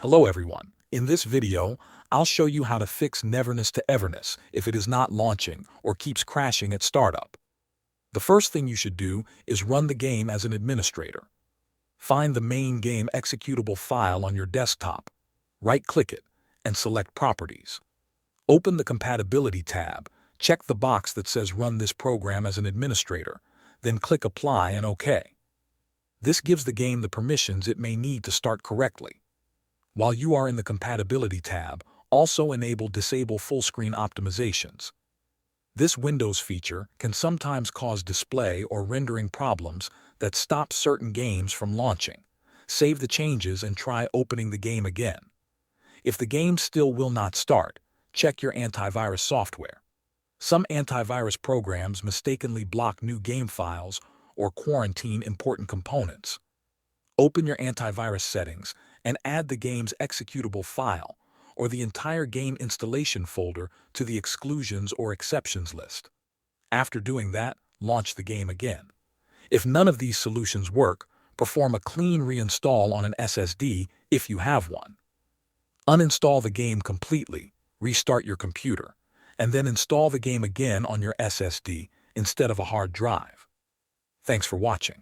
Hello everyone. In this video, I'll show you how to fix Neverness to Everness if it is not launching or keeps crashing at startup. The first thing you should do is run the game as an administrator. Find the main game executable file on your desktop, right-click it, and select Properties. Open the Compatibility tab, check the box that says Run this program as an administrator, then click Apply and OK. This gives the game the permissions it may need to start correctly. While you are in the Compatibility tab, also enable Disable Full-Screen Optimizations. This Windows feature can sometimes cause display or rendering problems that stop certain games from launching. Save the changes and try opening the game again. If the game still will not start, check your antivirus software. Some antivirus programs mistakenly block new game files or quarantine important components. Open your antivirus settings and add the game's executable file or the entire game installation folder to the exclusions or exceptions list. After doing that, launch the game again. If none of these solutions work, perform a clean reinstall on an SSD if you have one. Uninstall the game completely, restart your computer, and then install the game again on your SSD instead of a hard drive. Thanks for watching.